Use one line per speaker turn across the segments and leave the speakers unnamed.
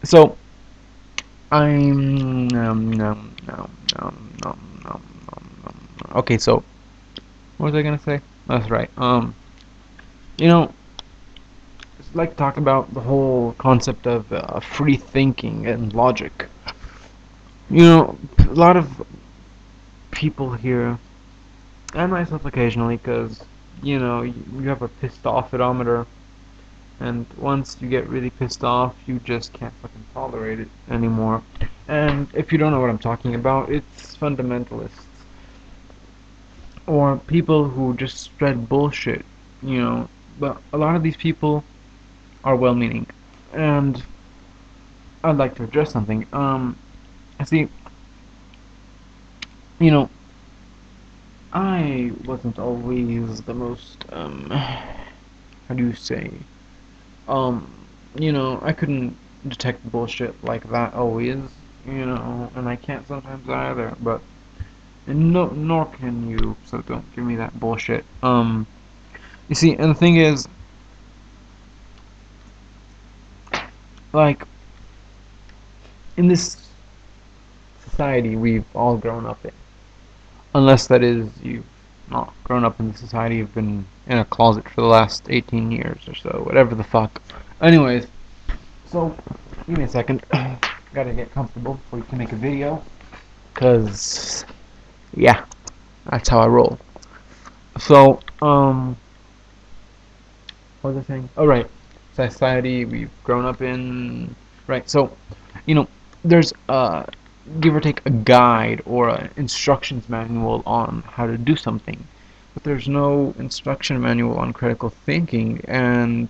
So I'm okay. So what was I gonna say? That's right. You know, it's like talk about the whole concept of free thinking and logic. A lot of people here, and myself occasionally, because you have a pissed off odometer, and once you get really pissed off, you just can't fucking tolerate it anymore. And if you don't know what I'm talking about, it's fundamentalists or people who just spread bullshit, you know. But a lot of these people are well-meaning, and I'd like to address something. See, you know, I wasn't always the most how do you say, um, I couldn't detect bullshit like that always, and I can't sometimes either. But and no, nor can you. So don't give me that bullshit. You see, and the thing is, like, in this society we've all grown up in, unless that is you've not grown up in the society, you've been in a closet for the last 18 years or so, whatever the fuck. Anyways, so give me a second. Gotta get comfortable before you can make a video, cause yeah, that's how I roll. So, what was I saying? Oh, right. Society we've grown up in. Right. So, you know, there's give or take a guide or an instructions manual on how to do something, but there's no instruction manual on critical thinking, and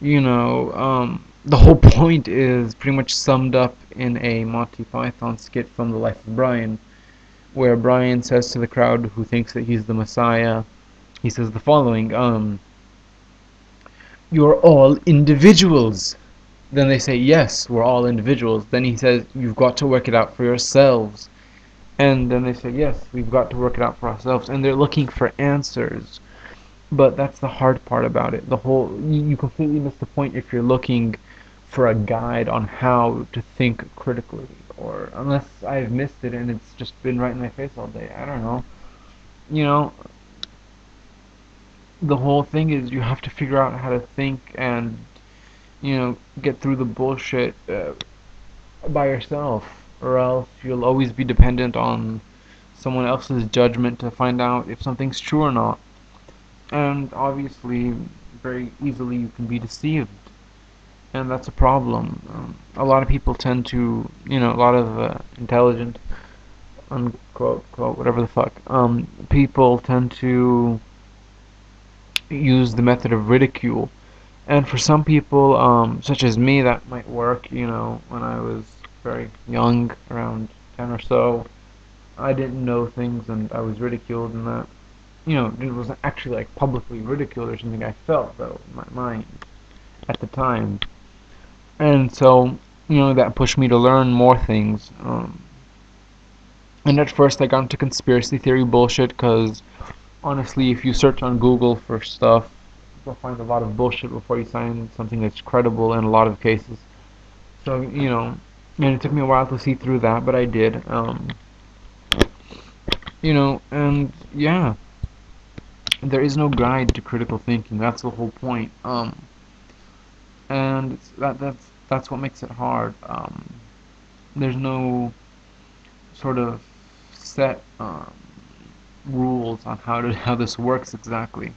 the whole point is pretty much summed up in a Monty Python skit from The Life of Brian, where Brian says to the crowd who thinks that he's the Messiah, he says the following, "You're all individuals." Then they say, "Yes, we're all individuals." Then he says, "You've got to work it out for yourselves." And then they say, "Yes, we've got to work it out for ourselves." And they're looking for answers. But that's the hard part about it. You completely miss the point if you're looking for a guide on how to think critically. Or unless I've missed it and it's just been right in my face all day. I don't know. You know, the whole thing is you have to figure out how to think and, get through the bullshit by yourself. Or else you'll always be dependent on someone else's judgment to find out if something's true or not. And obviously, very easily you can be deceived, and that's a problem. A lot of people tend to, a lot of intelligent, unquote, quote, whatever the fuck, people tend to use the method of ridicule. And for some people, such as me, that might work. When I was very young, around 10 or so, I didn't know things and I was ridiculed, and that, it wasn't actually like publicly ridiculed or something. I felt, though, in my mind at the time. And so, that pushed me to learn more things. And at first I got into conspiracy theory bullshit because, honestly, if you search on Google for stuff, you'll find a lot of bullshit before you find something that's credible in a lot of cases. So, and it took me a while to see through that, but I did. And yeah, there is no guide to critical thinking. That's the whole point. And that's what makes it hard. There's no sort of set rules on how this works exactly.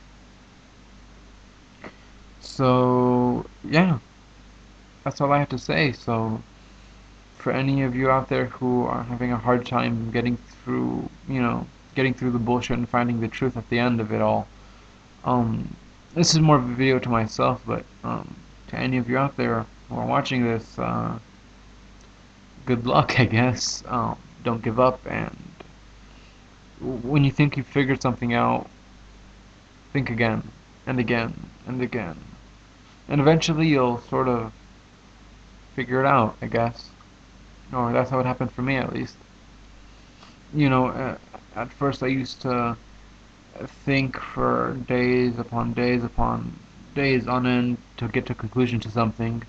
So yeah, that's all I have to say. So for any of you out there who are having a hard time getting through the bullshit and finding the truth at the end of it all, this is more of a video to myself, but to any of you out there who are watching this, good luck, I guess. Don't give up, and when you think you've figured something out, think again and again and again, and eventually you'll sort of figure it out, I guess. Or that's how it happened for me, at least. At first I used to think for days upon days upon days on end to get to a conclusion to something,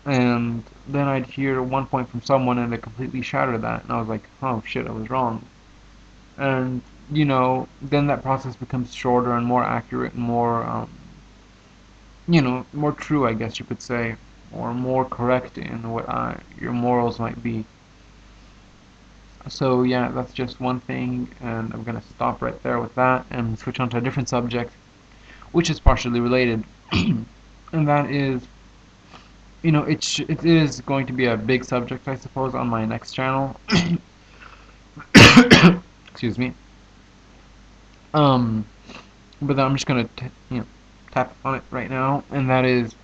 And then I'd hear one point from someone and it completely shattered that, and I was like, oh shit, I was wrong. And then that process becomes shorter and more accurate and more more true, I guess you could say, or more correct in what your morals might be. So yeah, that's just one thing, and I'm gonna stop right there with that and switch on to a different subject, which is partially related, and that is, it is going to be a big subject, I suppose, on my next channel. Excuse me. Um, but I'm just gonna tap on it right now, and that is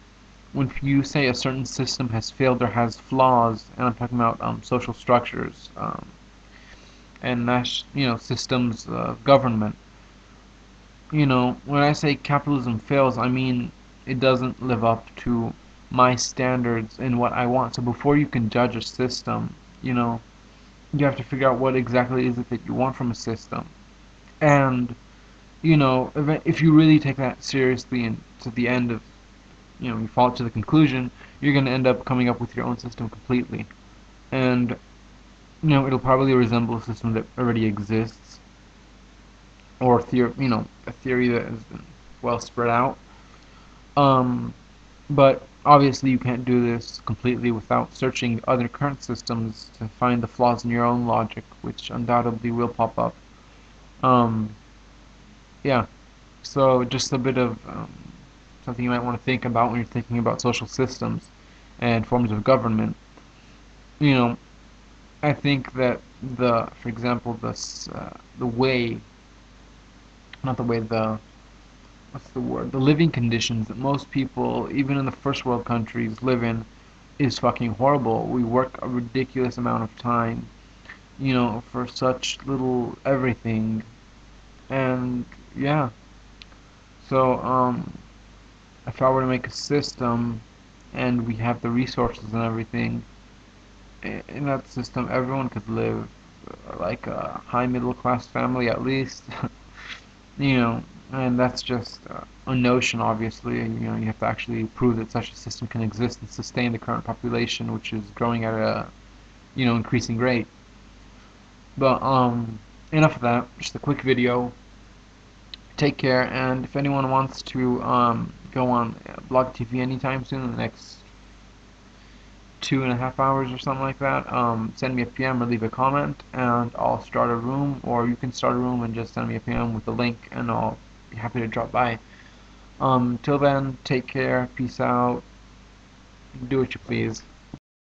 when you say a certain system has failed or has flaws, and I'm talking about social structures, and systems of government. When I say capitalism fails, I mean it doesn't live up to my standards and what I want. So before you can judge a system, you have to figure out what exactly is it that you want from a system. And, if you really take that seriously and to the end of, you follow it to the conclusion, you're going to end up coming up with your own system completely. And, it'll probably resemble a system that already exists, or a theory that has been well spread out. Um, but obviously you can't do this completely without searching other current systems to find the flaws in your own logic, which undoubtedly will pop up. Um, yeah, so just a bit of something you might want to think about when you're thinking about social systems and forms of government. You know, I think that for example, the way, not the way, what's the word? The living conditions that most people, even in the first world countries, live in is fucking horrible. We work a ridiculous amount of time, for such little everything. And yeah, so if I were to make a system and we have the resources and everything, in that system everyone could live like a high middle class family at least. you know, and that's just a notion, obviously. You have to actually prove that such a system can exist and sustain the current population, which is growing at a, increasing rate. But enough of that. Just a quick video. Take care, and if anyone wants to go on Blog TV anytime soon, in the next 2.5 hours or something like that, send me a PM or leave a comment, and I'll start a room, or you can start a room and just send me a PM with the link, and I'll be happy to drop by. Till then, take care, peace out, do what you please.